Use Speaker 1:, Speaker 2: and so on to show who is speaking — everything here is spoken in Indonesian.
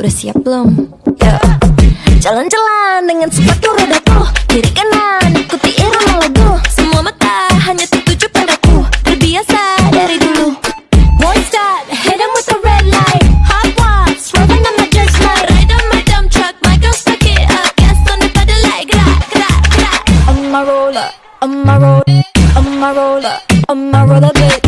Speaker 1: udah siap belum? Ya. Jalan-jalan dengan sepatu rodaku, kiri kanan ikuti irama lagu. Semua mata hanya tertuju padaku, terbiasa dari dulu. One stop, hit 'em with the red light. Hot ones, rolling on my just light. Ride on my dump truck, my girls back it up. Gas on the pedal like gra, gra, gra. I'm a roller, I'm a roller, I'm a roller, I'm a roller blade.